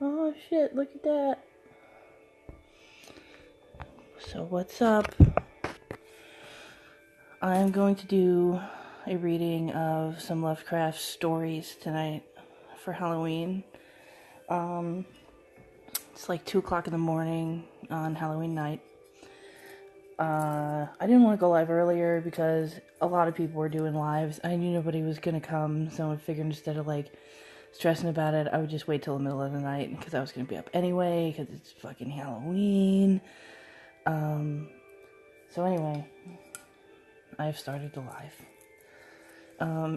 Oh shit, look at that. So what's up? I'm going to do a reading of some Lovecraft stories tonight for Halloween. It's like 2 o'clock in the morning on Halloween night. I didn't want to go live earlier because a lot of people were doing lives. I knew nobody was going to come, so I figured instead of stressing about it, I would just wait till the middle of the night because I was going to be up anyway because it's fucking Halloween. So anyway, I've started the live.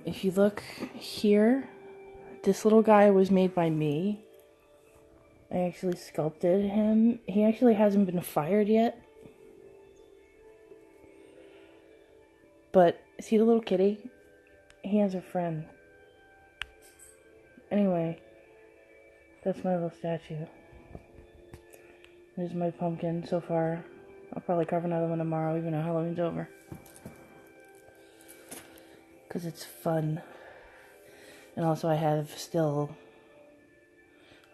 If you look here, this little guy was made by me. I actually sculpted him. He actually hasn't been fired yet. But see the little kitty? He has a friend. Anyway, that's my little statue. This is my pumpkin so far. I'll probably carve another one tomorrow, even though Halloween's over. Because it's fun. And also I have still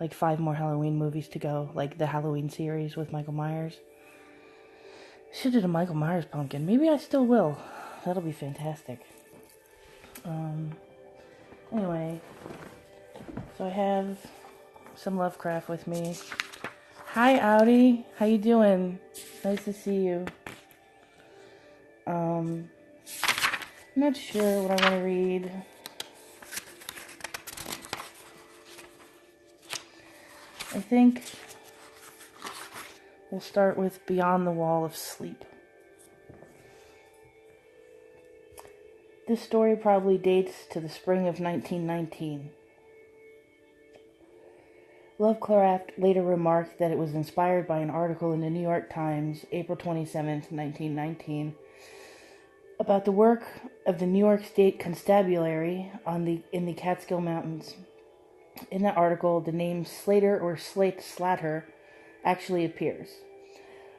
5 more Halloween movies to go. Like the Halloween series with Michael Myers. Should have did a Michael Myers pumpkin. Maybe I still will. That'll be fantastic. Anyway. So I have some Lovecraft with me. Hi, Audi. How you doing? Nice to see you. I'm not sure what I want to read. I think we'll start with Beyond the Wall of Sleep. This story probably dates to the spring of 1919. Lovecraft later remarked that it was inspired by an article in the New York Times, April 27, 1919, about the work of the New York State Constabulary in the Catskill Mountains. In that article, the name Slater or Slater actually appears.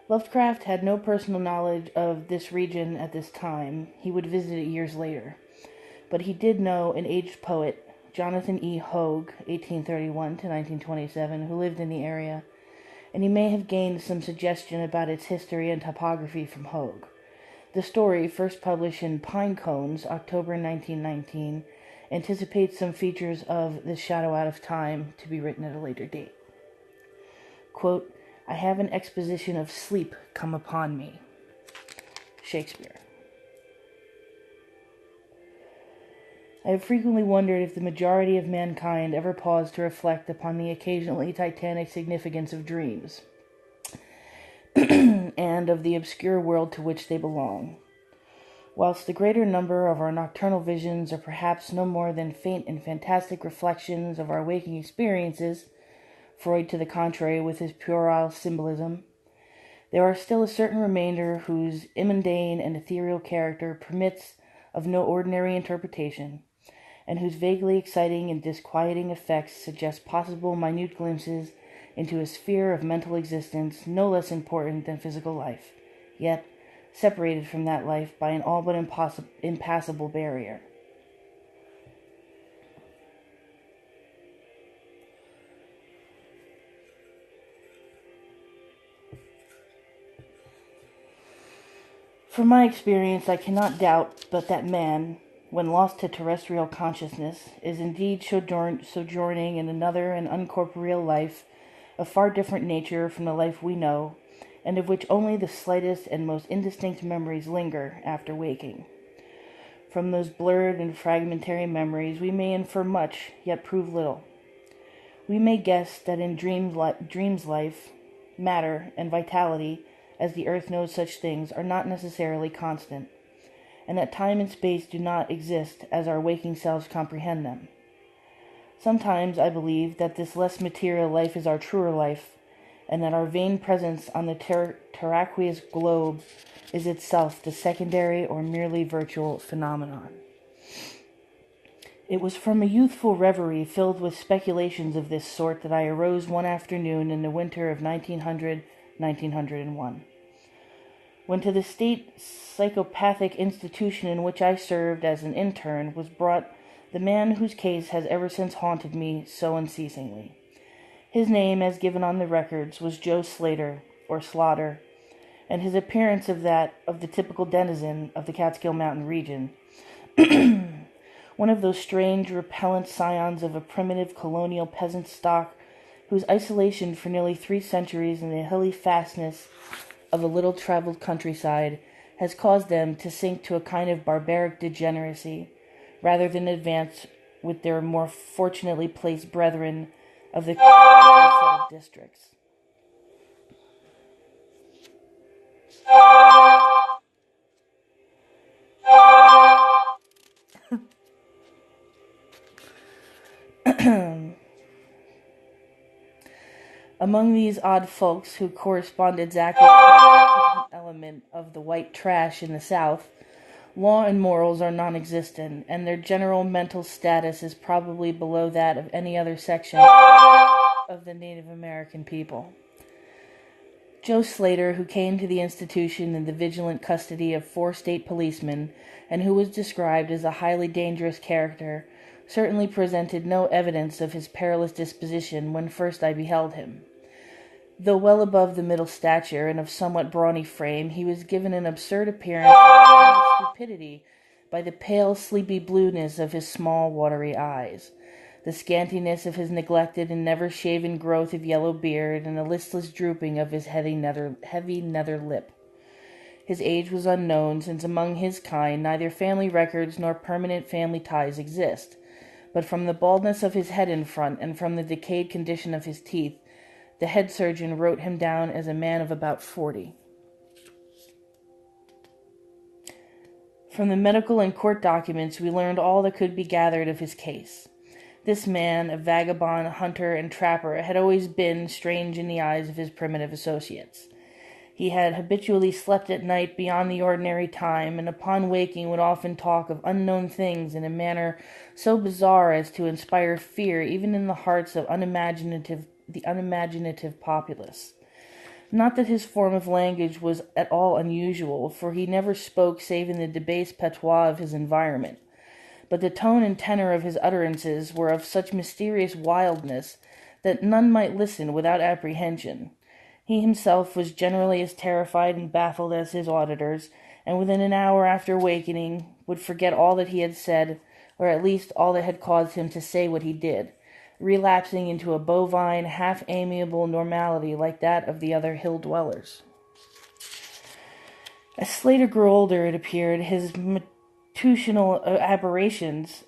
Lovecraft had no personal knowledge of this region at this time. He would visit it years later. But he did know an aged poet, Jonathan E. Hoag, 1831 to 1927, who lived in the area, and he may have gained some suggestion about its history and topography from Hoag. The story, first published in Pine Cones, October 1919, anticipates some features of The Shadow Out of Time to be written at a later date. Quote, I have an exposition of sleep come upon me. Shakespeare. I have frequently wondered if the majority of mankind ever paused to reflect upon the occasionally titanic significance of dreams, and of the obscure world to which they belong. Whilst the greater number of our nocturnal visions are perhaps no more than faint and fantastic reflections of our waking experiences, Freud to the contrary with his puerile symbolism, there are still a certain remainder whose immundane and ethereal character permits of no ordinary interpretation, and whose vaguely exciting and disquieting effects suggest possible minute glimpses into a sphere of mental existence no less important than physical life, yet separated from that life by an all but impassable barrier. From my experience, I cannot doubt but that man, when lost to terrestrial consciousness, is indeed sojourning in another and uncorporeal life of far different nature from the life we know, and of which only the slightest and most indistinct memories linger after waking. From those blurred and fragmentary memories we may infer much, yet prove little. We may guess that in dreams life, matter, and vitality, as the earth knows such things, are not necessarily constant, and that time and space do not exist as our waking selves comprehend them. Sometimes I believe that this less material life is our truer life, and that our vain presence on the terraqueous globe is itself the secondary or merely virtual phenomenon. It was from a youthful reverie filled with speculations of this sort that I arose one afternoon in the winter of 1900-1901, when to the state psychopathic institution in which I served as an intern was brought the man whose case has ever since haunted me so unceasingly. His name, as given on the records, was Joe Slater, or Slaughter, and his appearance of that of the typical denizen of the Catskill Mountain region, one of those strange, repellent scions of a primitive colonial peasant stock whose isolation for nearly 3 centuries in the hilly fastness of a little-traveled countryside has caused them to sink to a kind of barbaric degeneracy, rather than advance with their more fortunately placed brethren of the settled districts. Among these odd folks who correspond exactly to the element of the white trash in the South, law and morals are non-existent, and their general mental status is probably below that of any other section of the Native American people. Joe Slater, who came to the institution in the vigilant custody of 4 state policemen, and who was described as a highly dangerous character, certainly presented no evidence of his perilous disposition when first I beheld him. Though well above the middle stature and of somewhat brawny frame, he was given an absurd appearance of stupidity by the pale, sleepy blueness of his small, watery eyes, the scantiness of his neglected and never-shaven growth of yellow beard, and the listless drooping of his heavy nether lip. His age was unknown, since among his kind neither family records nor permanent family ties exist, but from the baldness of his head in front, and from the decayed condition of his teeth, the head surgeon wrote him down as a man of about 40. From the medical and court documents, we learned all that could be gathered of his case. This man, a vagabond, hunter, and trapper, had always been strange in the eyes of his primitive associates. He had habitually slept at night beyond the ordinary time, and upon waking would often talk of unknown things in a manner so bizarre as to inspire fear even in the hearts of the unimaginative populace. Not that his form of language was at all unusual, for he never spoke save in the debased patois of his environment, but the tone and tenor of his utterances were of such mysterious wildness that none might listen without apprehension. He himself was generally as terrified and baffled as his auditors, and within an hour after awakening would forget all that he had said, or at least all that had caused him to say what he did, relapsing into a bovine, half-amiable normality like that of the other hill-dwellers. As Slater grew older, it appeared, his matutinal aberrations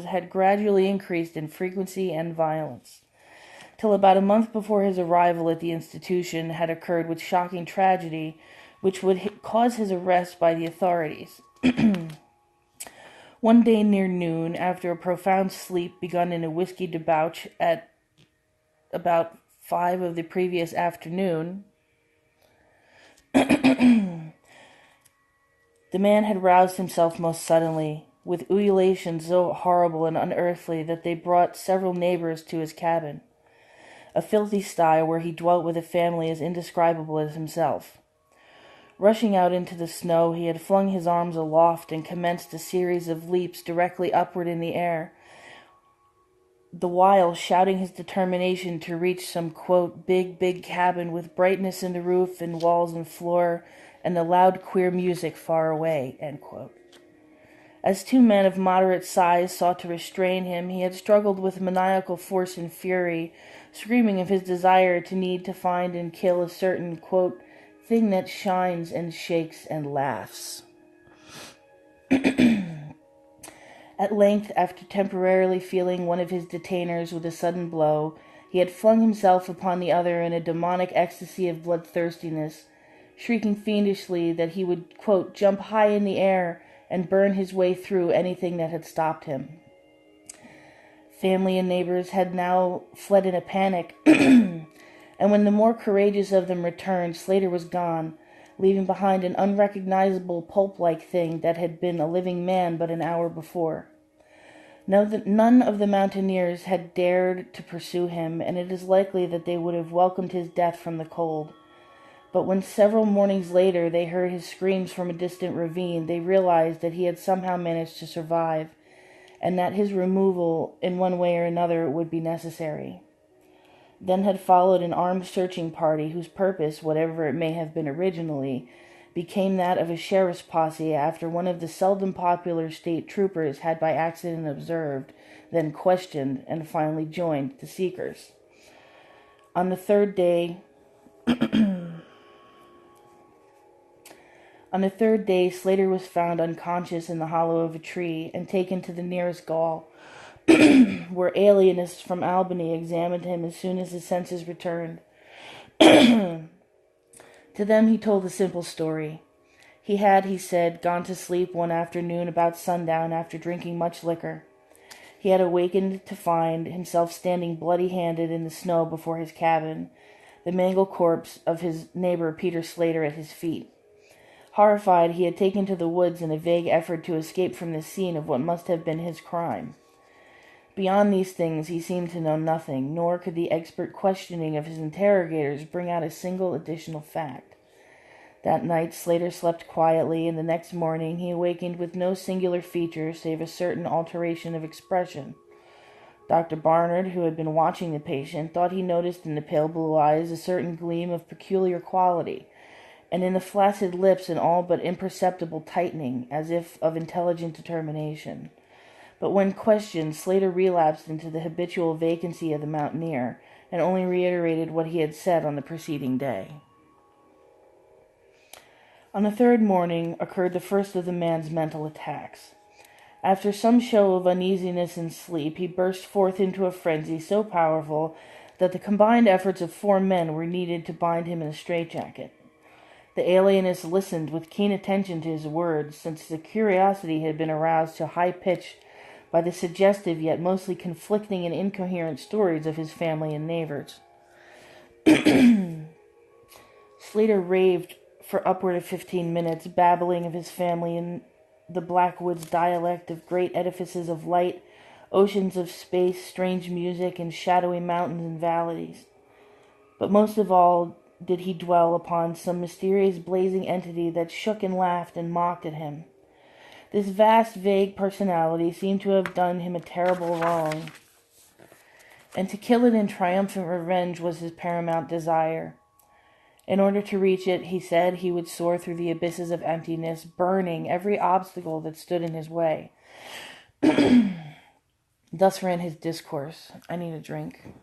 had gradually increased in frequency and violence, till about a month before his arrival at the institution had occurred with shocking tragedy, which would cause his arrest by the authorities. One day near noon, after a profound sleep begun in a whiskey debauch at about 5 of the previous afternoon, the man had roused himself most suddenly, with ululations so horrible and unearthly that they brought several neighbors to his cabin, a filthy sty where he dwelt with a family as indescribable as himself. Rushing out into the snow, he had flung his arms aloft and commenced a series of leaps directly upward in the air, the while shouting his determination to reach some, quote, big cabin with brightness in the roof and walls and floor, and the loud, queer music far away, end quote. As 2 men of moderate size sought to restrain him, he had struggled with maniacal force and fury, screaming of his desire to need to find and kill a certain, quote, thing that shines and shakes and laughs. At length, after temporarily feeling one of his detainers with a sudden blow, he had flung himself upon the other in a demonic ecstasy of bloodthirstiness, shrieking fiendishly that he would, quote, jump high in the air and burn his way through anything that had stopped him. Family and neighbors had now fled in a panic, and when the more courageous of them returned, Slater was gone, leaving behind an unrecognizable pulp-like thing that had been a living man but an hour before. None of the mountaineers had dared to pursue him, and it is likely that they would have welcomed his death from the cold. But when several mornings later they heard his screams from a distant ravine, they realized that he had somehow managed to survive, and that his removal, in one way or another, would be necessary. Then had followed an armed searching party whose purpose, whatever it may have been originally, became that of a sheriff's posse after one of the seldom popular state troopers had by accident observed, then questioned, and finally joined the seekers. On the third day, Slater was found unconscious in the hollow of a tree and taken to the nearest gaol, where alienists from Albany examined him as soon as his senses returned. To them he told a simple story. He had, he said, gone to sleep one afternoon about sundown after drinking much liquor. He had awakened to find himself standing bloody-handed in the snow before his cabin, the mangled corpse of his neighbor Peter Slater at his feet. Horrified, he had taken to the woods in a vague effort to escape from the scene of what must have been his crime. Beyond these things he seemed to know nothing, nor could the expert questioning of his interrogators bring out a single additional fact. That night Slater slept quietly, and the next morning he awakened with no singular feature save a certain alteration of expression. Dr. Barnard, who had been watching the patient, thought he noticed in the pale blue eyes a certain gleam of peculiar quality, and in the flaccid lips an all but imperceptible tightening, as if of intelligent determination. But when questioned, Slater relapsed into the habitual vacancy of the mountaineer, and only reiterated what he had said on the preceding day. On the third morning occurred the first of the man's mental attacks. After some show of uneasiness and sleep, he burst forth into a frenzy so powerful that the combined efforts of 4 men were needed to bind him in a straitjacket. The alienist listened with keen attention to his words, since the curiosity had been aroused to high pitch by the suggestive yet mostly conflicting and incoherent stories of his family and neighbors. Slater raved for upward of 15 minutes, babbling of his family in the Blackwoods dialect of great edifices of light, oceans of space, strange music, and shadowy mountains and valleys. But most of all did he dwell upon some mysterious blazing entity that shook and laughed and mocked at him. This vast, vague personality seemed to have done him a terrible wrong, and to kill it in triumphant revenge was his paramount desire. In order to reach it, he said, he would soar through the abysses of emptiness, burning every obstacle that stood in his way. Thus ran his discourse. I need a drink.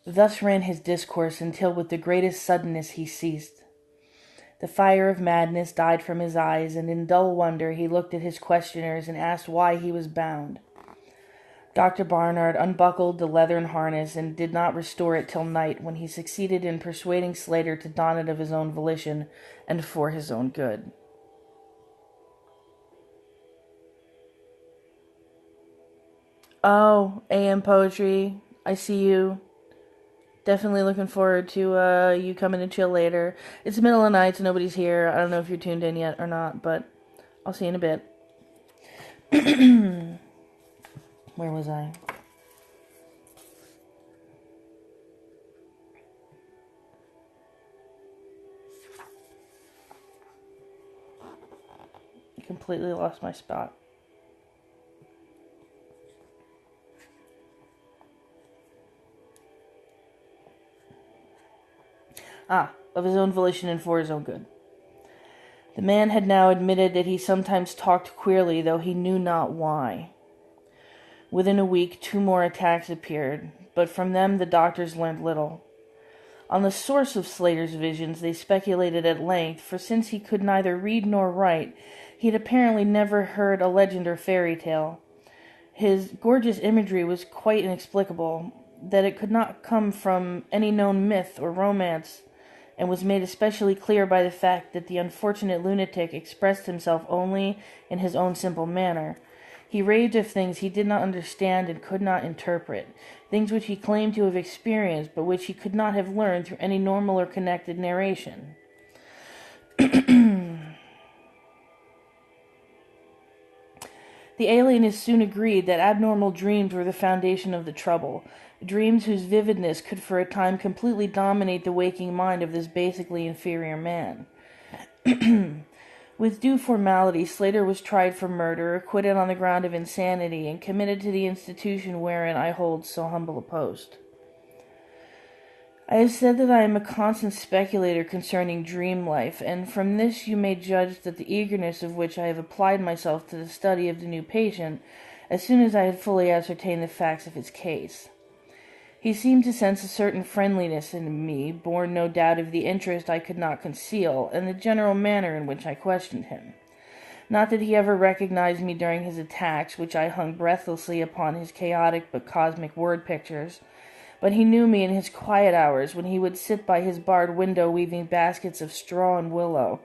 Thus ran his discourse until with the greatest suddenness he ceased. The fire of madness died from his eyes, and in dull wonder he looked at his questioners and asked why he was bound. Dr. Barnard unbuckled the leathern harness and did not restore it till night, when he succeeded in persuading Slater to don it of his own volition and for his own good. Oh, AM Poetry, I see you. Definitely looking forward to you coming to chill later. It's the middle of the night, so nobody's here. I don't know if you're tuned in yet or not, but I'll see you in a bit. Where was I? I completely lost my spot. Of his own volition and for his own good. The man had now admitted that he sometimes talked queerly, though he knew not why. Within a week, 2 more attacks appeared, but from them the doctors learned little. On the source of Slater's visions they speculated at length, for since he could neither read nor write, he had apparently never heard a legend or fairy tale. His gorgeous imagery was quite inexplicable, that it could not come from any known myth or romance, and was made especially clear by the fact that the unfortunate lunatic expressed himself only in his own simple manner. He raved of things he did not understand and could not interpret, things which he claimed to have experienced, but which he could not have learned through any normal or connected narration. The alienist soon agreed that abnormal dreams were the foundation of the trouble, dreams whose vividness could for a time completely dominate the waking mind of this basically inferior man. With due formality, Slater was tried for murder, acquitted on the ground of insanity, and committed to the institution wherein I hold so humble a post. I have said that I am a constant speculator concerning dream life, and from this you may judge that the eagerness of which I have applied myself to the study of the new patient, as soon as I had fully ascertained the facts of his case. He seemed to sense a certain friendliness in me, born no doubt of the interest I could not conceal, and the general manner in which I questioned him. Not that he ever recognized me during his attacks, which I hung breathlessly upon his chaotic but cosmic word pictures, but he knew me in his quiet hours, when he would sit by his barred window weaving baskets of straw and willow,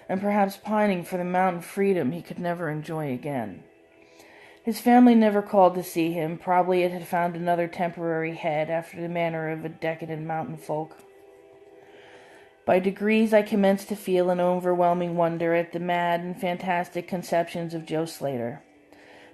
and perhaps pining for the mountain freedom he could never enjoy again. His family never called to see him. Probably it had found another temporary head, after the manner of a decadent mountain folk. By degrees I commenced to feel an overwhelming wonder at the mad and fantastic conceptions of Joe Slater.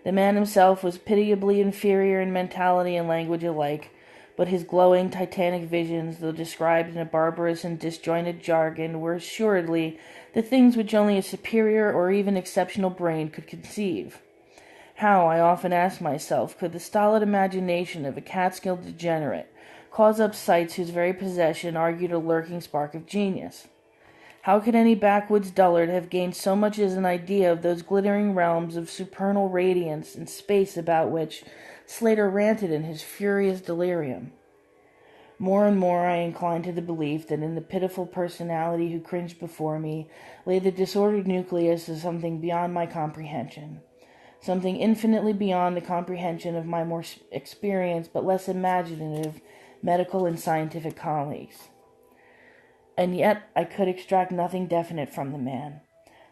The man himself was pitiably inferior in mentality and language alike, but his glowing, titanic visions, though described in a barbarous and disjointed jargon, were assuredly the things which only a superior or even exceptional brain could conceive. How, I often asked myself, could the stolid imagination of a Catskill degenerate cause up sights whose very possession argued a lurking spark of genius? How could any backwoods dullard have gained so much as an idea of those glittering realms of supernal radiance and space about which Slater ranted in his furious delirium? More and more I inclined to the belief that in the pitiful personality who cringed before me lay the disordered nucleus of something beyond my comprehension, something infinitely beyond the comprehension of my more experienced but less imaginative medical and scientific colleagues. And yet I could extract nothing definite from the man.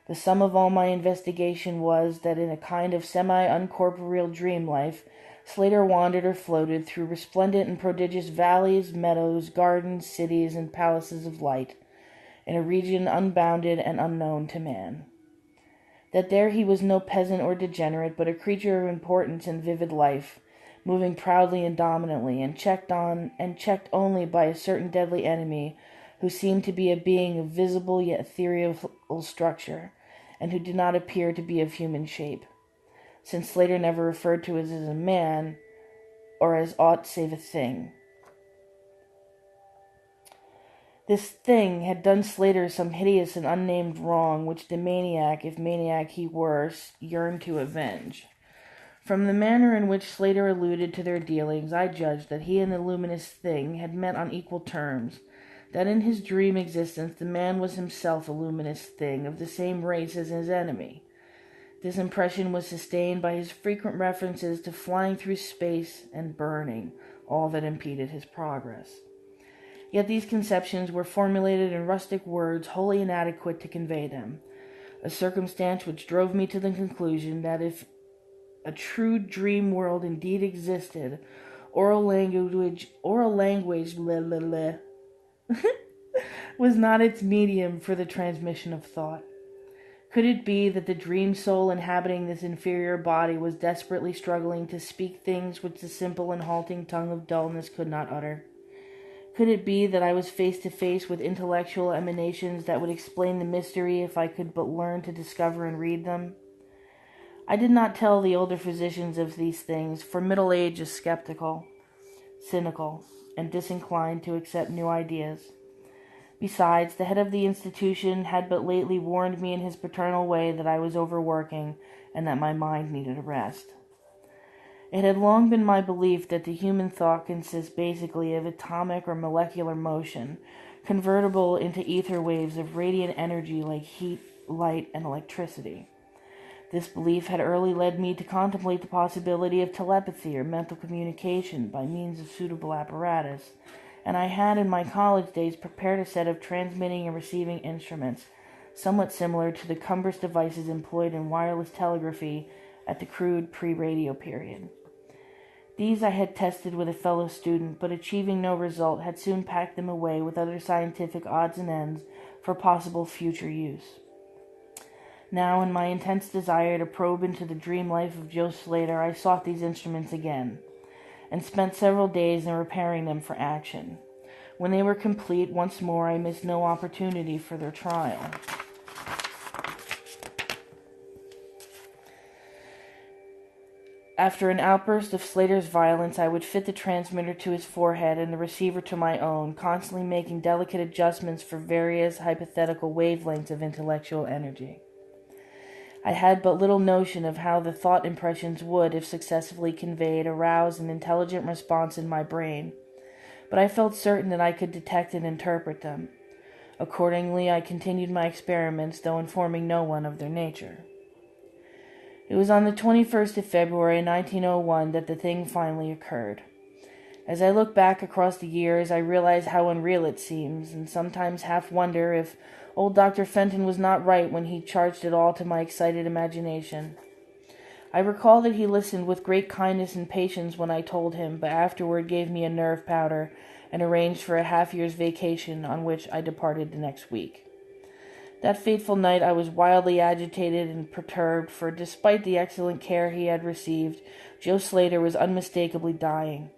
The sum of all my investigation was that in a kind of semi-uncorporeal dream life, Slater wandered or floated through resplendent and prodigious valleys, meadows, gardens, cities, and palaces of light, in a region unbounded and unknown to man. That there he was no peasant or degenerate, but a creature of importance and vivid life, moving proudly and dominantly, and checked only by a certain deadly enemy, who seemed to be a being of visible yet ethereal structure, and who did not appear to be of human shape, since Slater never referred to it as a man, or as aught save a thing. This thing had done Slater some hideous and unnamed wrong, which the maniac, if maniac he were, yearned to avenge. From the manner in which Slater alluded to their dealings, I judged that he and the luminous thing had met on equal terms, that in his dream existence the man was himself a luminous thing of the same race as his enemy. This impression was sustained by his frequent references to flying through space and burning all that impeded his progress. Yet these conceptions were formulated in rustic words wholly inadequate to convey them, a circumstance which drove me to the conclusion that if a true dream world indeed existed, oral language blah, blah, blah, was not its medium for the transmission of thought. Could it be that the dream soul inhabiting this inferior body was desperately struggling to speak things which the simple and halting tongue of dullness could not utter? Could it be that I was face to face with intellectual emanations that would explain the mystery if I could but learn to discover and read them? I did not tell the older physicians of these things, for middle age is skeptical, cynical, and disinclined to accept new ideas. Besides, the head of the institution had but lately warned me in his paternal way that I was overworking and that my mind needed a rest. It had long been my belief that the human thought consists basically of atomic or molecular motion, convertible into ether waves of radiant energy like heat, light, and electricity. This belief had early led me to contemplate the possibility of telepathy or mental communication by means of suitable apparatus, and I had in my college days prepared a set of transmitting and receiving instruments, somewhat similar to the cumbrous devices employed in wireless telegraphy at the crude pre-radio period. These I had tested with a fellow student, but achieving no result, had soon packed them away with other scientific odds and ends for possible future use. Now, in my intense desire to probe into the dream life of Joe Slater, I sought these instruments again, and spent several days in repairing them for action. When they were complete, once more I missed no opportunity for their trial. After an outburst of Slater's violence, I would fit the transmitter to his forehead and the receiver to my own, constantly making delicate adjustments for various hypothetical wavelengths of intellectual energy. I had but little notion of how the thought impressions would, if successfully conveyed, arouse an intelligent response in my brain, but I felt certain that I could detect and interpret them. Accordingly, I continued my experiments, though informing no one of their nature. It was on the 21st of February, 1901, that the thing finally occurred. As I look back across the years, I realize how unreal it seems, and sometimes half wonder if old Dr. Fenton was not right when he charged it all to my excited imagination. I recall that he listened with great kindness and patience when I told him, but afterward gave me a nerve powder and arranged for a half-year's vacation, on which I departed the next week. That fateful night I was wildly agitated and perturbed, for despite the excellent care he had received, Joe Slater was unmistakably dying.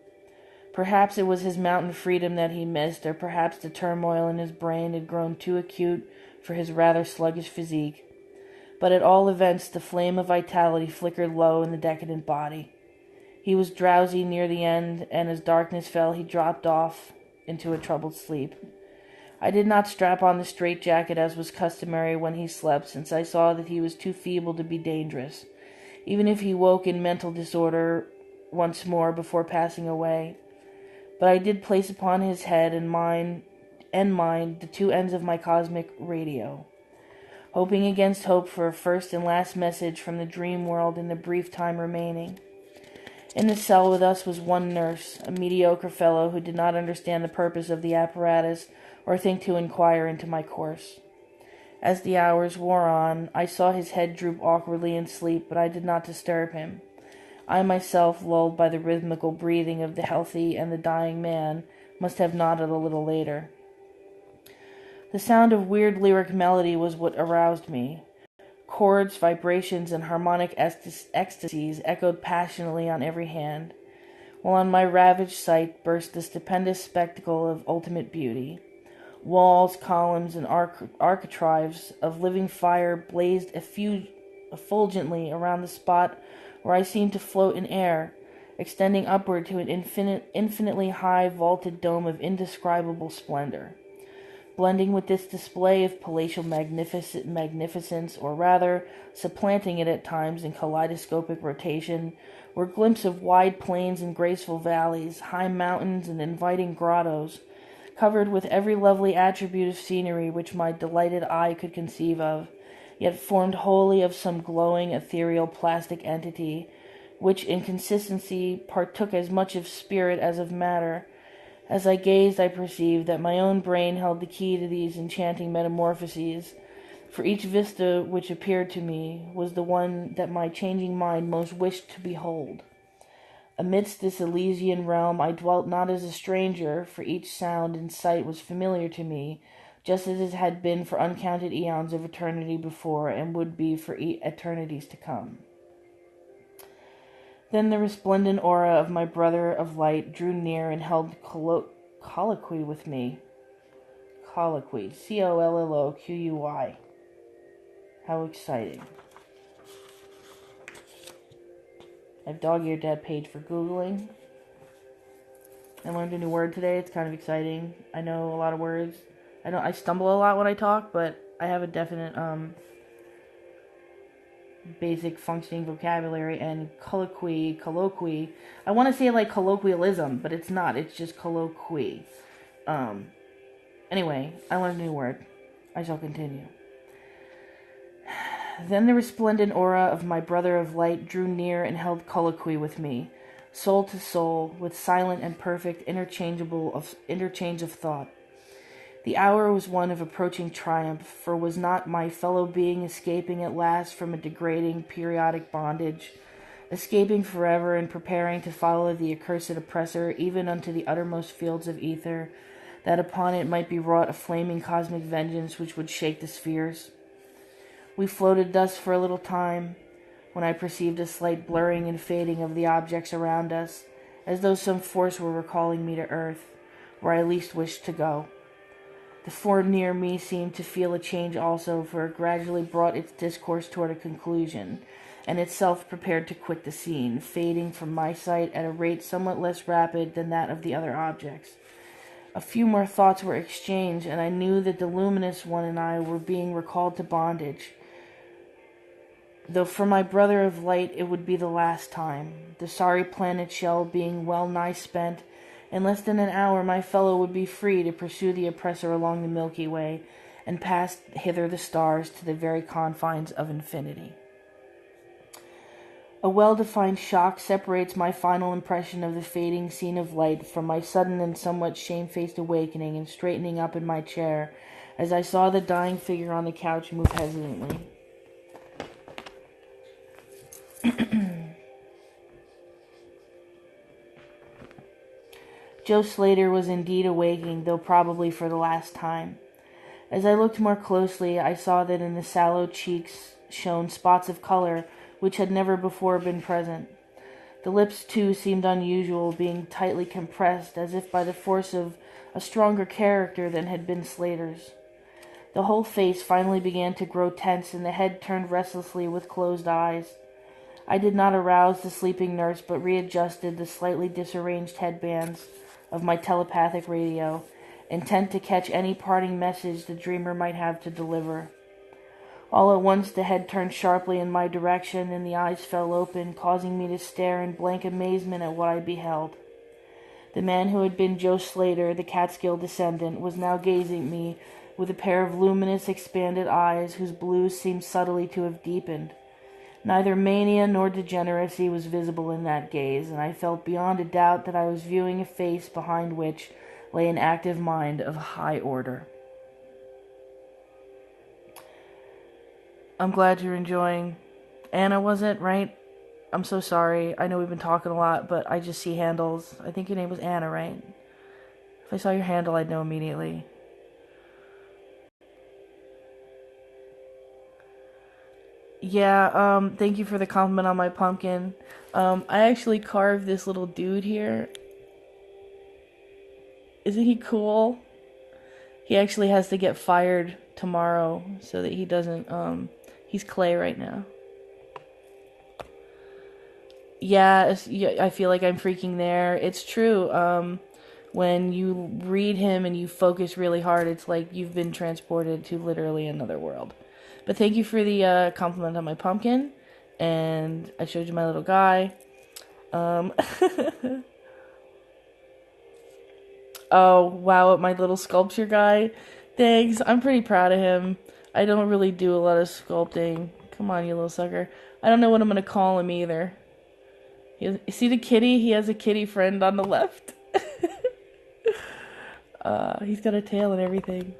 Perhaps it was his mountain freedom that he missed, or perhaps the turmoil in his brain had grown too acute for his rather sluggish physique. But at all events, the flame of vitality flickered low in the decadent body. He was drowsy near the end, and as darkness fell, he dropped off into a troubled sleep. I did not strap on the straitjacket as was customary when he slept, since I saw that he was too feeble to be dangerous, even if he woke in mental disorder once more before passing away. But I did place upon his head and mine the two ends of my cosmic radio, hoping against hope for a first and last message from the dream world in the brief time remaining. In the cell with us was one nurse, a mediocre fellow who did not understand the purpose of the apparatus or think to inquire into my course. As the hours wore on, I saw his head droop awkwardly in sleep, but I did not disturb him. I myself, lulled by the rhythmical breathing of the healthy and the dying man, must have nodded a little later. The sound of weird lyric melody was what aroused me. Chords, vibrations, and harmonic ecstasies echoed passionately on every hand, while on my ravaged sight burst the stupendous spectacle of ultimate beauty. Walls, columns, and architraves of living fire blazed effulgently around the spot where I seemed to float in air, extending upward to an infinitely high vaulted dome of indescribable splendor. Blending with this display of palatial magnificence, or rather supplanting it at times in kaleidoscopic rotation, were glimpses of wide plains and graceful valleys, high mountains and inviting grottos, covered with every lovely attribute of scenery which my delighted eye could conceive of, yet formed wholly of some glowing, ethereal, plastic entity, which in consistency partook as much of spirit as of matter. As I gazed, I perceived that my own brain held the key to these enchanting metamorphoses, for each vista which appeared to me was the one that my changing mind most wished to behold. Amidst this Elysian realm I dwelt not as a stranger, for each sound and sight was familiar to me, just as it had been for uncounted eons of eternity before, and would be for eternities to come. Then the resplendent aura of my brother of light drew near and held colloquy with me. Colloquy. Colloquy. How exciting. I've dog-eared that page for Googling. I learned a new word today. It's kind of exciting. I know a lot of words. I stumble a lot when I talk, but I have a definite basic functioning vocabulary. And colloquy. I want to say like colloquialism, but it's not. It's just colloquy. Anyway, I learned a new word. I shall continue. Then the resplendent aura of my brother of light drew near and held colloquy with me, soul to soul, with silent and perfect interchange of thought. The hour was one of approaching triumph, for was not my fellow being escaping at last from a degrading periodic bondage, escaping forever and preparing to follow the accursed oppressor even unto the uttermost fields of ether, that upon it might be wrought a flaming cosmic vengeance which would shake the spheres? We floated thus for a little time, when I perceived a slight blurring and fading of the objects around us, as though some force were recalling me to earth, where I least wished to go. The form near me seemed to feel a change also, for it gradually brought its discourse toward a conclusion, and itself prepared to quit the scene, fading from my sight at a rate somewhat less rapid than that of the other objects. A few more thoughts were exchanged, and I knew that the luminous one and I were being recalled to bondage, though for my brother of light it would be the last time. The sorry planet shell being well nigh spent, in less than an hour my fellow would be free to pursue the oppressor along the Milky Way, and pass hither the stars to the very confines of infinity. A well-defined shock separates my final impression of the fading scene of light from my sudden and somewhat shamefaced awakening and straightening up in my chair, as I saw the dying figure on the couch move hesitantly. Joe Slater was indeed awaking, though probably for the last time. As I looked more closely, I saw that in the sallow cheeks shone spots of color which had never before been present. The lips, too, seemed unusual, being tightly compressed, as if by the force of a stronger character than had been Slater's. The whole face finally began to grow tense, and the head turned restlessly with closed eyes. I did not arouse the sleeping nurse, but readjusted the slightly disarranged headbands of my telepathic radio, intent to catch any parting message the dreamer might have to deliver. All at once the head turned sharply in my direction, and the eyes fell open, causing me to stare in blank amazement at what I beheld. The man who had been Joe Slater, the Catskill descendant, was now gazing at me with a pair of luminous, expanded eyes whose blues seemed subtly to have deepened. Neither mania nor degeneracy was visible in that gaze, and I felt beyond a doubt that I was viewing a face behind which lay an active mind of high order. I'm glad you're enjoying. Anna, was it, right? I'm so sorry. I know we've been talking a lot, but I just see handles. I think your name was Anna, right? If I saw your handle, I'd know immediately. Yeah, thank you for the compliment on my pumpkin. I actually carved this little dude here. Isn't he cool? He actually has to get fired tomorrow so that he doesn't, he's clay right now. Yeah, I feel like I'm freaking there. It's true. When you read him and you focus really hard, it's like you've been transported to literally another world. But thank you for the compliment on my pumpkin, and I showed you my little guy. Oh, wow, my little sculpture guy. Thanks, I'm pretty proud of him. I don't really do a lot of sculpting. Come on, you little sucker. I don't know what I'm going to call him either. See the kitty? He has a kitty friend on the left. He's got a tail and everything.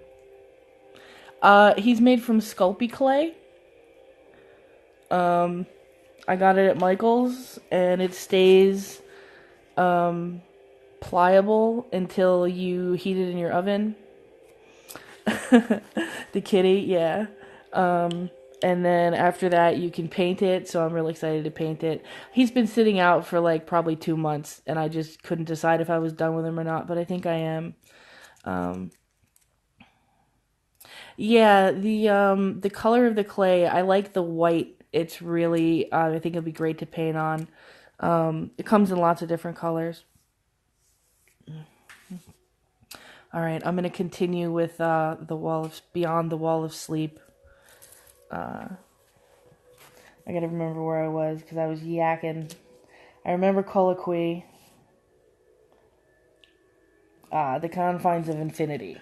He's made from Sculpey clay. I got it at Michael's, and it stays pliable until you heat it in your oven. The kitty, yeah. And then after that, you can paint it, so I'm really excited to paint it. He's been sitting out for like probably 2 months, and I just couldn't decide if I was done with him or not, but I think I am. Yeah, the color of the clay, I like the white. It's really, I think it'll be great to paint on. It comes in lots of different colors. All right, I'm going to continue with Beyond the Wall of Sleep. I got to remember where I was because I was yakking. I remember colloquy. The confines of infinity.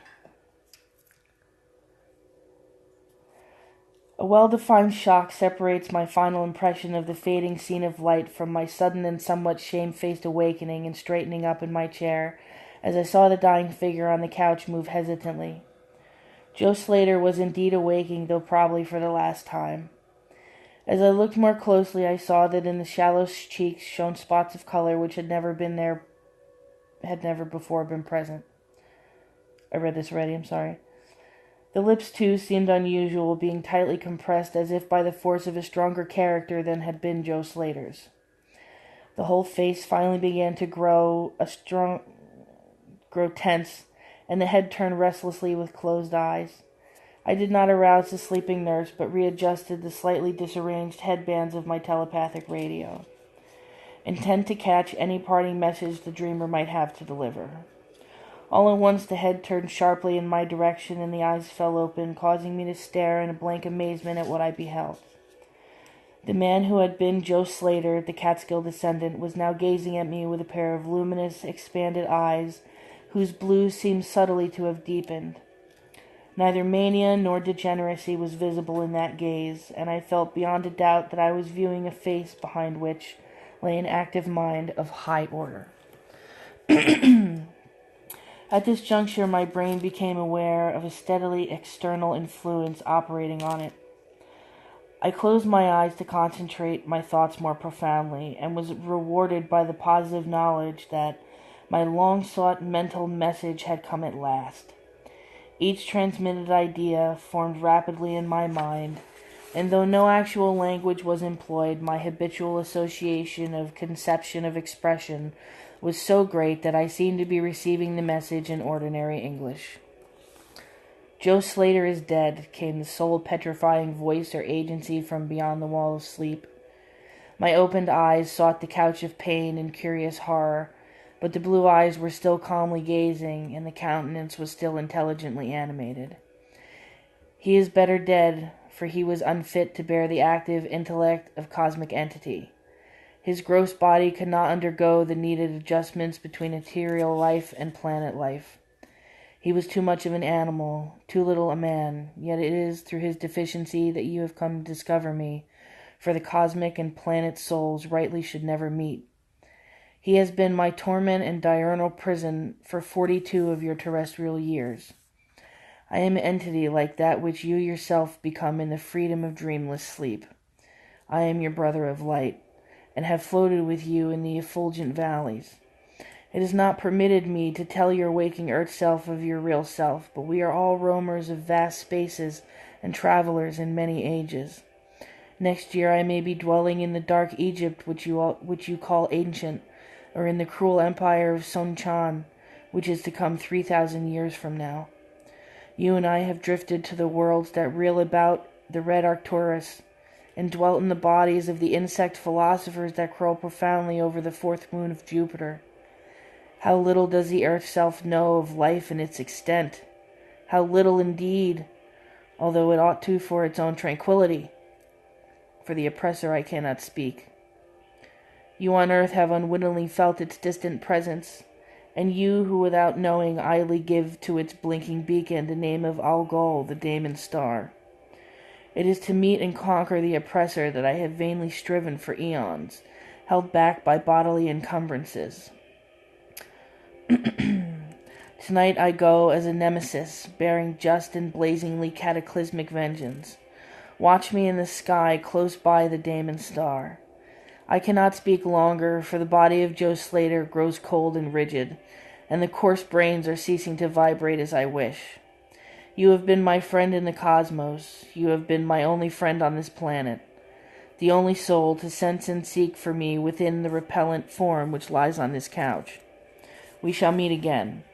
A well-defined shock separates my final impression of the fading scene of light from my sudden and somewhat shamefaced awakening and straightening up in my chair, as I saw the dying figure on the couch move hesitantly. Joe Slater was indeed awaking, though probably for the last time. As I looked more closely, I saw that in the shallow cheeks shone spots of color which had never before been present. I read this already, I'm sorry. The lips, too, seemed unusual, being tightly compressed as if by the force of a stronger character than had been Joe Slater's. The whole face finally began to grow tense, and the head turned restlessly with closed eyes. I did not arouse the sleeping nurse, but readjusted the slightly disarranged headbands of my telepathic radio, intent to catch any parting message the dreamer might have to deliver. All at once the head turned sharply in my direction, and the eyes fell open, causing me to stare in a blank amazement at what I beheld. The man who had been Joe Slater, the Catskill descendant, was now gazing at me with a pair of luminous, expanded eyes, whose blue seemed subtly to have deepened. Neither mania nor degeneracy was visible in that gaze, and I felt beyond a doubt that I was viewing a face behind which lay an active mind of high order. At this juncture, my brain became aware of a steadily external influence operating on it. I closed my eyes to concentrate my thoughts more profoundly, and was rewarded by the positive knowledge that my long-sought mental message had come at last. Each transmitted idea formed rapidly in my mind, and though no actual language was employed, my habitual association of conception of expression was so great that I seemed to be receiving the message in ordinary English. "Joe Slater is dead," came the soul-petrifying voice or agency from beyond the wall of sleep. My opened eyes sought the couch of pain in curious horror, but the blue eyes were still calmly gazing, and the countenance was still intelligently animated. "He is better dead, for he was unfit to bear the active intellect of cosmic entity. His gross body could not undergo the needed adjustments between ethereal life and planet life. He was too much of an animal, too little a man, yet it is through his deficiency that you have come to discover me, for the cosmic and planet souls rightly should never meet. He has been my torment and diurnal prison for 42 of your terrestrial years. I am an entity like that which you yourself become in the freedom of dreamless sleep. I am your brother of light, and have floated with you in the effulgent valleys. It is not permitted me to tell your waking earth self of your real self, but we are all roamers of vast spaces and travelers in many ages. Next year I may be dwelling in the dark Egypt which you call ancient, or in the cruel empire of Son-Chan, which is to come 3,000 years from now. You and I have drifted to the worlds that reel about the red Arcturus, and dwelt in the bodies of the insect philosophers that crawl profoundly over the fourth moon of Jupiter. How little does the earth self know of life and its extent! How little indeed, although it ought to for its own tranquility. For the oppressor I cannot speak. You on earth have unwittingly felt its distant presence, and you who without knowing idly give to its blinking beacon the name of Algol, the Daemon Star. It is to meet and conquer the oppressor that I have vainly striven for eons, held back by bodily encumbrances. Tonight I go as a nemesis, bearing just and blazingly cataclysmic vengeance. Watch me in the sky close by the Daemon Star. I cannot speak longer, for the body of Joe Slater grows cold and rigid, and the coarse brains are ceasing to vibrate as I wish. You have been my friend in the cosmos. You have been my only friend on this planet, the only soul to sense and seek for me within the repellent form which lies on this couch. We shall meet again,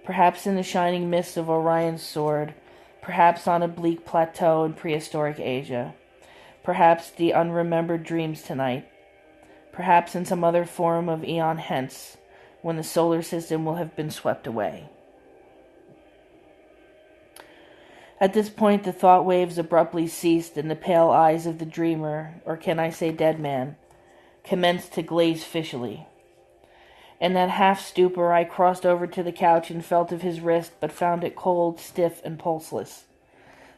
perhaps in the shining mists of Orion's sword, perhaps on a bleak plateau in prehistoric Asia, perhaps the unremembered dreams tonight, perhaps in some other form of eon hence, when the solar system will have been swept away. At this point the thought waves abruptly ceased, and the pale eyes of the dreamer, or can I say dead man, commenced to glaze fishily. In that half-stupor I crossed over to the couch and felt of his wrist, but found it cold, stiff, and pulseless.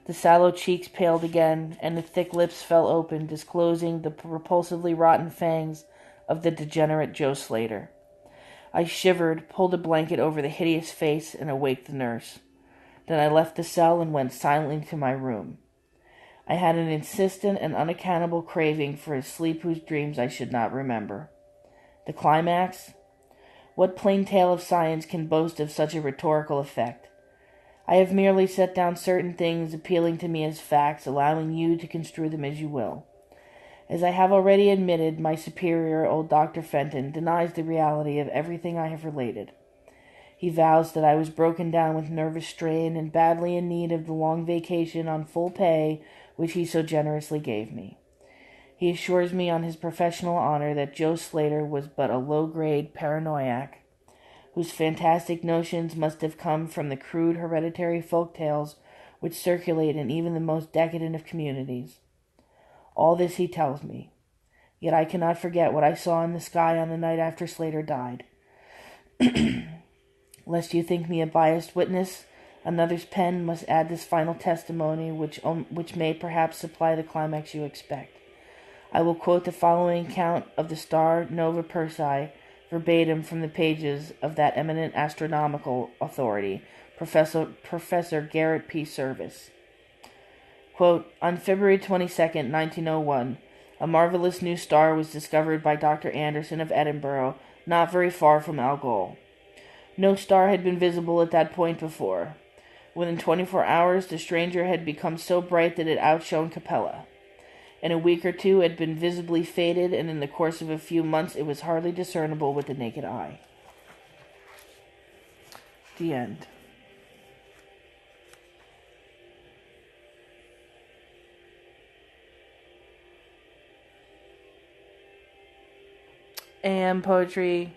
The sallow cheeks paled again, and the thick lips fell open, disclosing the repulsively rotten fangs of the degenerate Joe Slater. I shivered, pulled a blanket over the hideous face, and awaked the nurse. Then I left the cell and went silently to my room. I had an insistent and unaccountable craving for a sleep whose dreams I should not remember. The climax? What plain tale of science can boast of such a rhetorical effect? I have merely set down certain things appealing to me as facts, allowing you to construe them as you will. As I have already admitted, my superior, old Dr. Fenton, denies the reality of everything I have related. He vows that I was broken down with nervous strain and badly in need of the long vacation on full pay which he so generously gave me. He assures me on his professional honor that Joe Slater was but a low-grade paranoiac, whose fantastic notions must have come from the crude hereditary folk tales which circulate in even the most decadent of communities. All this he tells me, yet I cannot forget what I saw in the sky on the night after Slater died. Lest you think me a biased witness, another's pen must add this final testimony, which may perhaps supply the climax you expect. I will quote the following account of the star Nova Persei, verbatim from the pages of that eminent astronomical authority, Professor Garrett P. Service. Quote, on February 22nd, 1901, a marvelous new star was discovered by Dr. Anderson of Edinburgh, not very far from Algol. No star had been visible at that point before. Within 24 hours, the stranger had become so bright that it outshone Capella. In a week or two, it had been visibly faded, and in the course of a few months, it was hardly discernible with the naked eye. The end. AM poetry.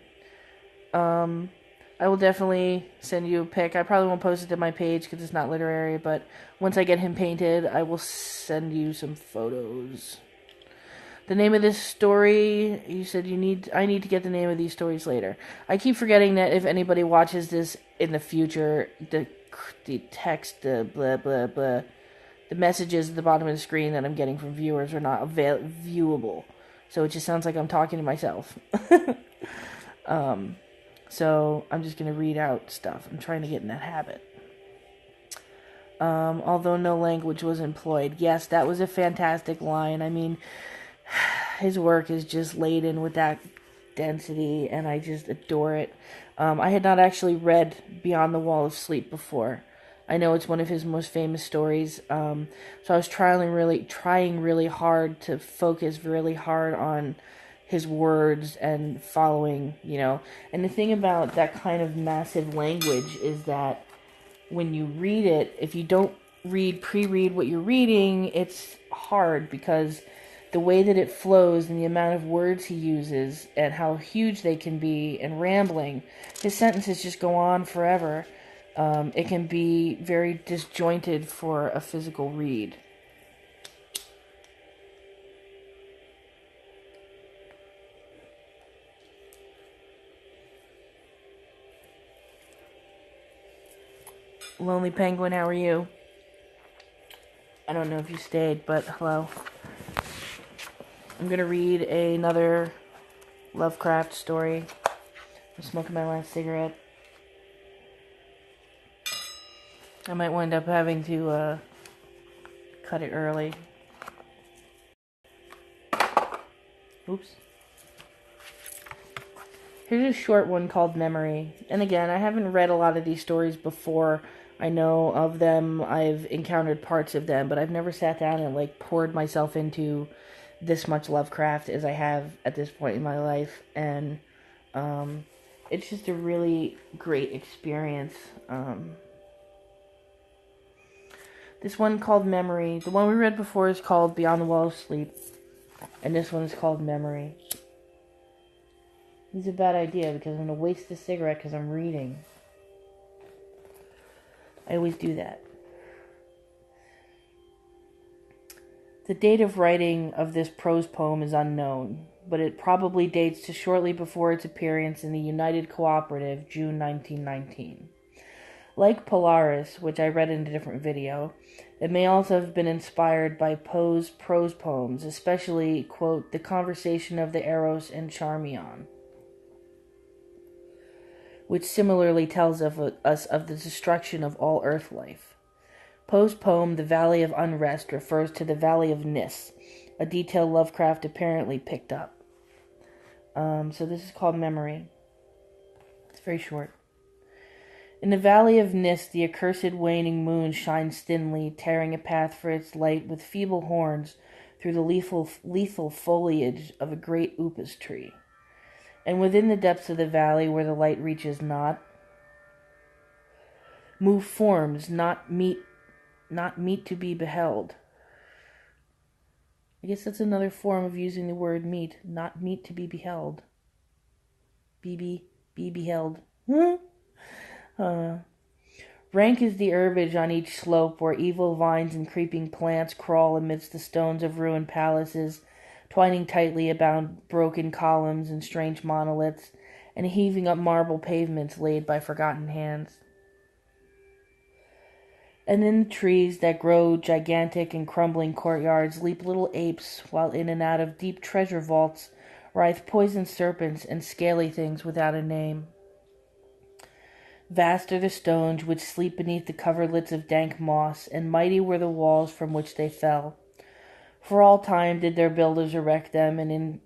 I will definitely send you a pic. I probably won't post it to my page because it's not literary, but once I get him painted, I will send you some photos. The name of this story, you said I need to get the name of these stories later. I keep forgetting that if anybody watches this in the future, the text, the blah, blah, blah, the messages at the bottom of the screen that I'm getting from viewers are not viewable. So it just sounds like I'm talking to myself. So I'm just going to read out stuff. I'm trying to get in that habit. Although no language was employed. Yes, that was a fantastic line. I mean, his work is just laden with that density, and I just adore it. I had not actually read Beyond the Wall of Sleep before. I know it's one of his most famous stories. So I was trying really hard to focus really hard on his words and following, And the thing about that kind of massive language is that when you read it, if you don't pre-read what you're reading, it's hard because the way that it flows and the amount of words he uses and how huge they can be and rambling, his sentences just go on forever. It can be very disjointed for a physical read. Lonely Penguin, how are you? I don't know if you stayed, but hello. I'm going to read another Lovecraft story. I'm smoking my last cigarette. I might wind up having to cut it early. Oops. Here's a short one called Memory. And again, I haven't read a lot of these stories before. I know of them. I've encountered parts of them, but I've never sat down and poured myself into this much Lovecraft as I have at this point in my life. And it's just a really great experience. This one called Memory. The one we read before is called Beyond the Wall of Sleep. And this one is called Memory. It's a bad idea because I'm going to waste the cigarette because I'm reading. I always do that. The date of writing of this prose poem is unknown, but it probably dates to shortly before its appearance in the United Cooperative, June 1919. Like Polaris, which I read in a different video, it may also have been inspired by Poe's prose poems, especially, quote, The Conversation of the Eros and Charmion, which similarly tells us of the destruction of all earth life. Poe's poem, The Valley of Unrest, refers to the Valley of Nis, a detail Lovecraft apparently picked up. So this is called Memory. It's very short. In the Valley of Nis, the accursed waning moon shines thinly, tearing a path for its light with feeble horns through the lethal foliage of a great upas tree. And within the depths of the valley, where the light reaches not, move forms not meet to be beheld. I guess that's another form of using the word meet, not meet to be beheld. Be beheld. Rank is the herbage on each slope, where evil vines and creeping plants crawl amidst the stones of ruined palaces, twining tightly about broken columns and strange monoliths, and heaving up marble pavements laid by forgotten hands. And in the trees that grow gigantic and crumbling courtyards leap little apes, while in and out of deep treasure vaults writhe poisoned serpents and scaly things without a name. Vast are the stones which sleep beneath the coverlets of dank moss, and mighty were the walls from which they fell. For all time did their builders erect them, and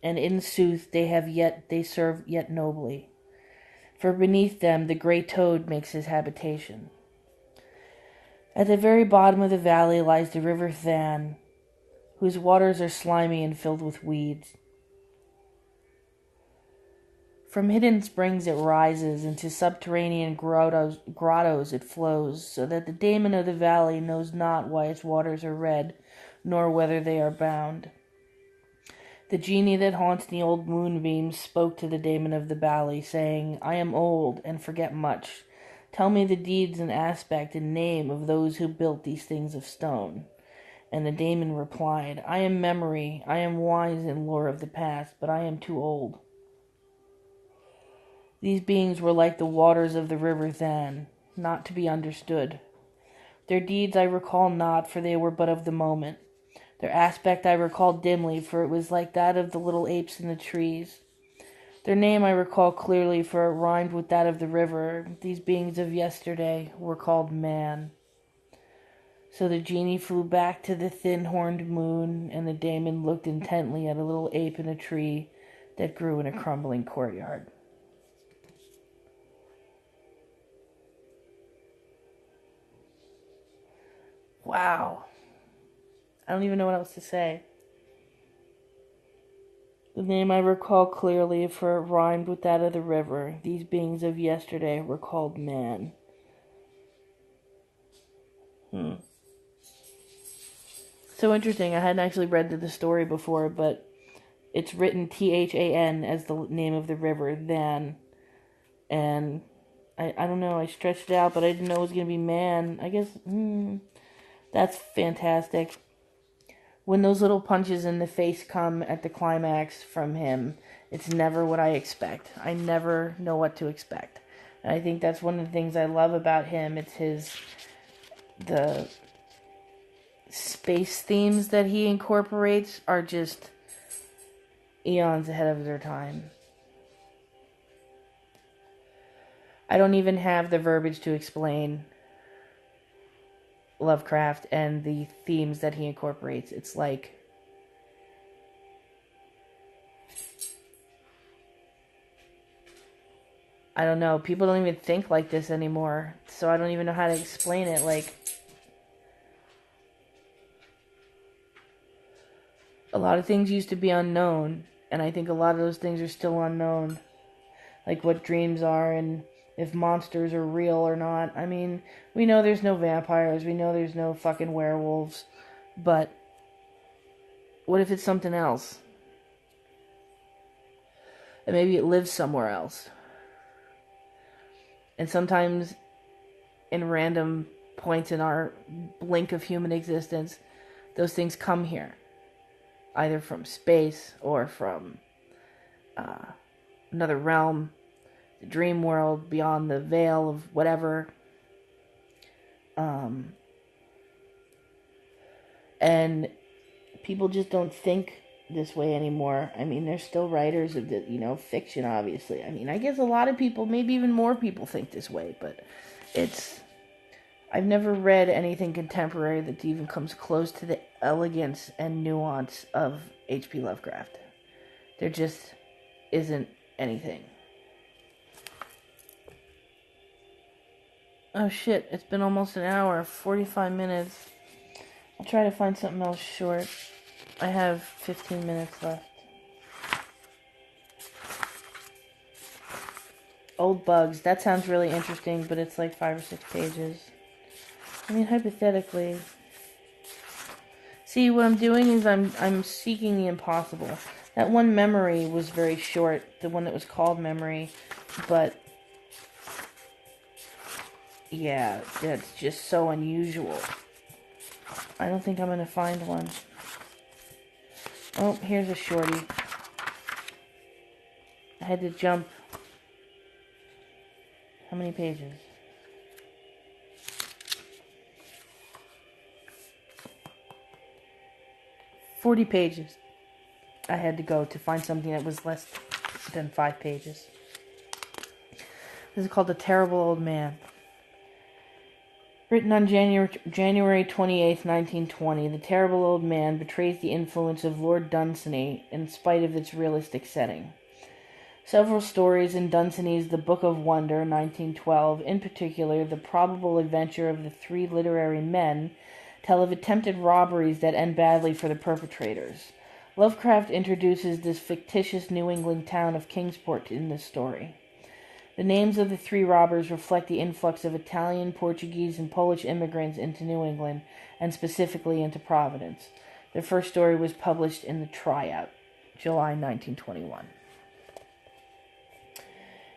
in sooth they serve yet nobly. For beneath them the grey toad makes his habitation. At the very bottom of the valley lies the river Than, whose waters are slimy and filled with weeds. From hidden springs it rises, into subterranean grottos it flows, so that the daemon of the valley knows not why its waters are red, nor whether they are bound. The genie that haunts the old moonbeams spoke to the daemon of the valley, saying, I am old, and forget much. Tell me the deeds and aspect and name of those who built these things of stone. And the daemon replied, I am memory, I am wise in lore of the past, but I am too old. These beings were like the waters of the river Than, not to be understood. Their deeds I recall not, for they were but of the moment. Their aspect I recall dimly, for it was like that of the little apes in the trees. Their name I recall clearly, for it rhymed with that of the river. These beings of yesterday were called man. So the genie flew back to the thin-horned moon, and the daemon looked intently at a little ape in a tree that grew in a crumbling courtyard. Wow. I don't even know what else to say. The name I recall clearly, for it rhymed with that of the river. These beings of yesterday were called man. So interesting. I hadn't actually read the story before, but it's written Than as the name of the river, Than. And I don't know, I stretched it out, but I didn't know it was going to be man. I guess, that's fantastic. When those little punches in the face come at the climax from him, it's never what I expect. I never know what to expect. And I think that's one of the things I love about him. It's the space themes that he incorporates are just eons ahead of their time. I don't even have the verbiage to explain Lovecraft and the themes that he incorporates. It's like, I don't know, people don't even think like this anymore, so I don't even know how to explain it. Like, a lot of things used to be unknown, and I think a lot of those things are still unknown. Like what dreams are, and if monsters are real or not. I mean, we know there's no vampires, we know there's no fucking werewolves, but what if it's something else? And maybe it lives somewhere else. And sometimes, in random points in our blink of human existence, those things come here. Either from space or from another realm, the dream world, beyond the veil of whatever. And people just don't think this way anymore. I mean, there's still writers of the, fiction, obviously. I mean, I guess a lot of people, maybe even more people, think this way, but I've never read anything contemporary that even comes close to the elegance and nuance of H.P. Lovecraft. There just isn't anything. Oh shit, it's been almost an hour, 45 minutes. I'll try to find something else short. I have 15 minutes left. Old Bugs, that sounds really interesting, but it's like 5 or 6 pages. I mean, hypothetically. See, what I'm doing is I'm seeking the impossible. That one Memory was very short, the one that was called Memory, but yeah, that's just so unusual. I don't think I'm going to find one. Oh, here's a shorty. I had to jump. How many pages? "40 pages. I had to go to find something that was less than 5 pages. This is called The Terrible Old Man. Written on January 28th, 1920, The Terrible Old Man betrays the influence of Lord Dunsany in spite of its realistic setting. Several stories in Dunsany's The Book of Wonder, 1912, in particular The Probable Adventure of the Three Literary Men, tell of attempted robberies that end badly for the perpetrators. Lovecraft introduces this fictitious New England town of Kingsport in this story. The names of the 3 robbers reflect the influx of Italian, Portuguese, and Polish immigrants into New England, and specifically into Providence. The first story was published in the Tryout, July 1921.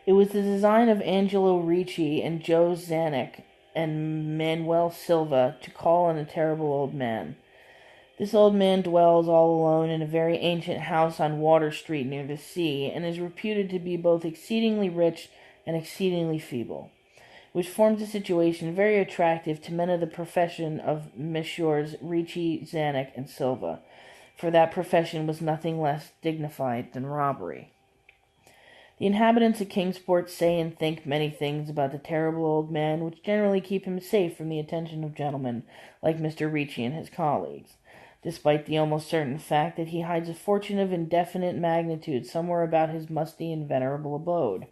It was the design of Angelo Ricci and Joe Zanuck and Manuel Silva to call on a terrible old man. This old man dwells all alone in a very ancient house on Water Street near the sea, and is reputed to be both exceedingly rich and exceedingly feeble, which forms a situation very attractive to men of the profession of Messrs. Ricci, Zanuck, and Silva, for that profession was nothing less dignified than robbery. The inhabitants of Kingsport say and think many things about the terrible old man, which generally keep him safe from the attention of gentlemen like Mr. Ricci and his colleagues, despite the almost certain fact that he hides a fortune of indefinite magnitude somewhere about his musty and venerable abode.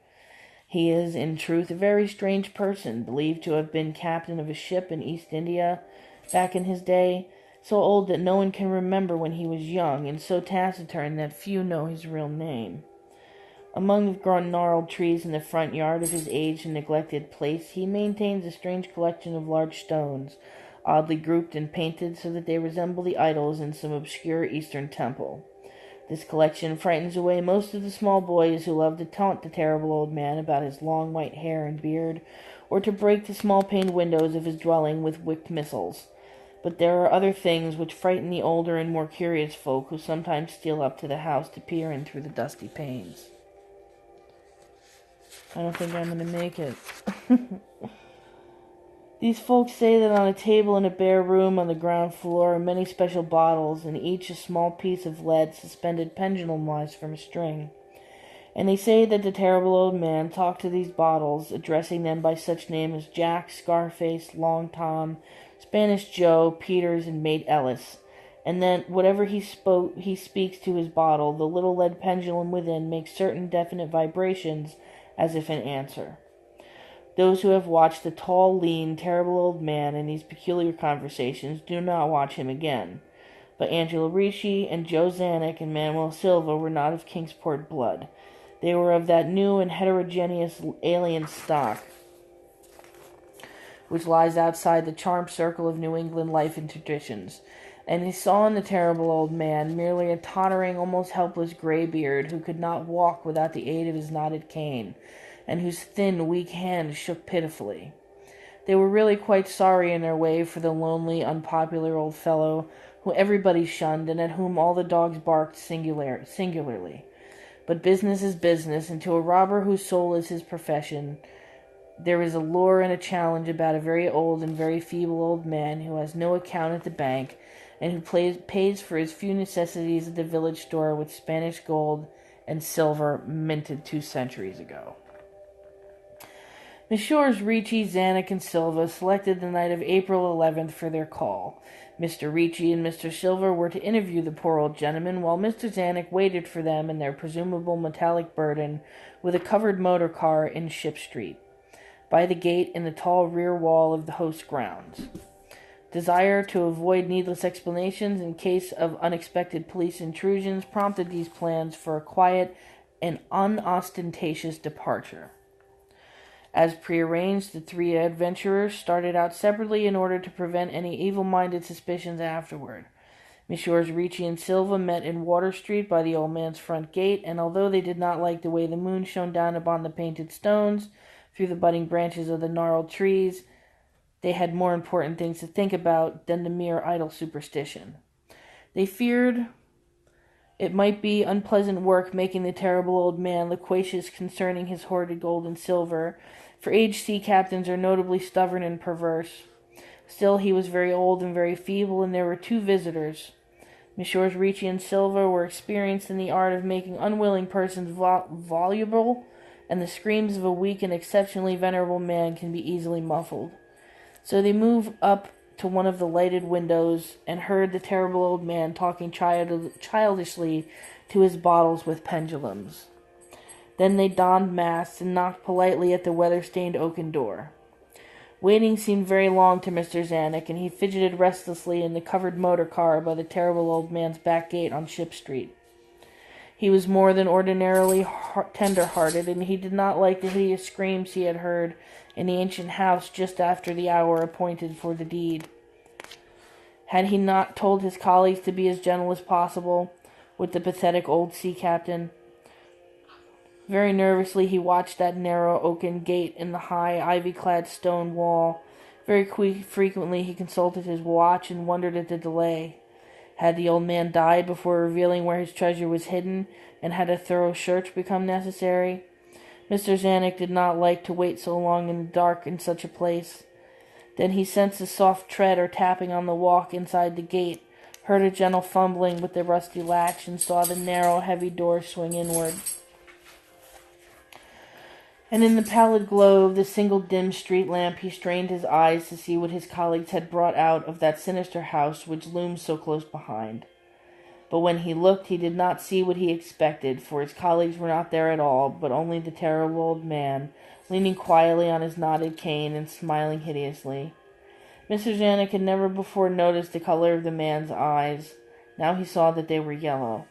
He is, in truth, a very strange person, believed to have been captain of a ship in East India back in his day, so old that no one can remember when he was young, and so taciturn that few know his real name. Among the gnarled trees in the front yard of his aged and neglected place, he maintains a strange collection of large stones, oddly grouped and painted so that they resemble the idols in some obscure Eastern temple. This collection frightens away most of the small boys who love to taunt the terrible old man about his long white hair and beard, or to break the small-paned windows of his dwelling with wicked missiles. But there are other things which frighten the older and more curious folk who sometimes steal up to the house to peer in through the dusty panes. I don't think I'm going to make it. These folks say that on a table in a bare room on the ground floor are many special bottles, and each a small piece of lead suspended pendulum-wise from a string. And they say that the terrible old man talked to these bottles, addressing them by such names as Jack, Scarface, Long Tom, Spanish Joe, Peters, and Mate Ellis. And then, whatever he speaks to his bottle, the little lead pendulum within makes certain definite vibrations as if in answer. Those who have watched the tall, lean, terrible old man in these peculiar conversations do not watch him again. But Angelo Ricci and Joe Zanuck and Manuel Silva were not of Kingsport blood. They were of that new and heterogeneous alien stock which lies outside the charmed circle of New England life and traditions. And he saw in the terrible old man merely a tottering, almost helpless graybeard who could not walk without the aid of his knotted cane, and whose thin, weak hand shook pitifully. They were really quite sorry in their way for the lonely, unpopular old fellow who everybody shunned and at whom all the dogs barked singularly. But business is business, and to a robber whose soul is his profession, there is a lure and a challenge about a very old and very feeble old man who has no account at the bank, and who pays for his few necessities at the village store with Spanish gold and silver minted 2 centuries ago. Messrs. Ricci, Zanuck, and Silva selected the night of April 11th for their call. Mr. Ricci and Mr. Silva were to interview the poor old gentleman, while Mr. Zanuck waited for them in their presumable metallic burden with a covered motor car in Ship Street, by the gate in the tall rear wall of the host's grounds. Desire to avoid needless explanations in case of unexpected police intrusions prompted these plans for a quiet and unostentatious departure. As prearranged, the 3 adventurers started out separately in order to prevent any evil-minded suspicions afterward. Messrs. Ricci and Silva met in Water Street by the old man's front gate, and although they did not like the way the moon shone down upon the painted stones through the budding branches of the gnarled trees, they had more important things to think about than the mere idle superstition. They feared it might be unpleasant work making the terrible old man loquacious concerning his hoarded gold and silver, for aged sea captains are notably stubborn and perverse. Still, he was very old and very feeble, and there were 2 visitors. Messrs. Ricci and Silva were experienced in the art of making unwilling persons voluble, and the screams of a weak and exceptionally venerable man can be easily muffled. So they moved up to one of the lighted windows and heard the terrible old man talking childishly to his bottles with pendulums. Then they donned masks and knocked politely at the weather-stained oaken door. Waiting seemed very long to Mr. Zanuck, and he fidgeted restlessly in the covered motor car by the terrible old man's back gate on Ship Street. He was more than ordinarily tender-hearted, and he did not like the hideous screams he had heard in the ancient house just after the hour appointed for the deed. Had he not told his colleagues to be as gentle as possible with the pathetic old sea captain? Very nervously he watched that narrow oaken gate in the high, ivy-clad stone wall. Very frequently he consulted his watch and wondered at the delay. Had the old man died before revealing where his treasure was hidden, and had a thorough search become necessary? Mr. Zanuck did not like to wait so long in the dark in such a place. Then he sensed a soft tread or tapping on the walk inside the gate, heard a gentle fumbling with the rusty latch, and saw the narrow, heavy door swing inward. And in the pallid glow of the single dim street lamp he strained his eyes to see what his colleagues had brought out of that sinister house which loomed so close behind. But when he looked, he did not see what he expected, for his colleagues were not there at all, but only the terrible old man, leaning quietly on his knotted cane and smiling hideously. Mr. Zanuck had never before noticed the color of the man's eyes. Now he saw that they were yellow.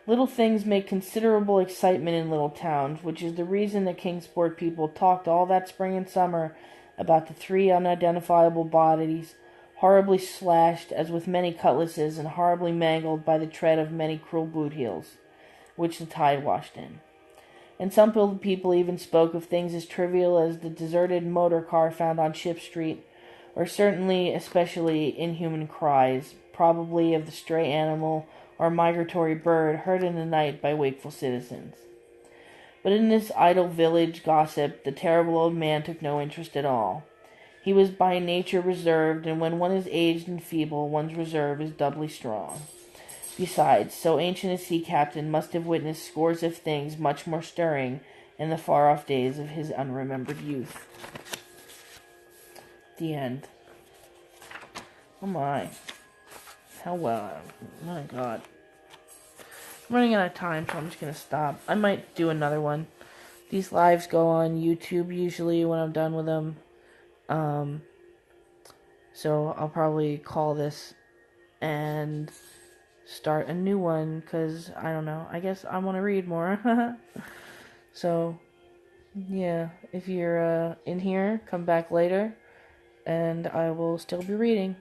Little things make considerable excitement in little towns, which is the reason the Kingsport people talked all that spring and summer about the 3 unidentifiable bodies, horribly slashed as with many cutlasses and horribly mangled by the tread of many cruel boot heels, which the tide washed in. And some people even spoke of things as trivial as the deserted motor car found on Ship Street, or certainly especially inhuman cries, probably of the stray animal or migratory bird heard in the night by wakeful citizens. But in this idle village gossip the terrible old man took no interest at all. He was by nature reserved, and when one is aged and feeble, one's reserve is doubly strong. Besides, so ancient a sea captain must have witnessed scores of things much more stirring in the far-off days of his unremembered youth. The end. Oh my. How well. My God. I'm running out of time, so I'm just going to stop. I might do another one. These lives go on YouTube usually when I'm done with them. So I'll probably call this and start a new one, because, I don't know, I guess I want to read more. So, yeah, if you're in here, come back later, and I will still be reading.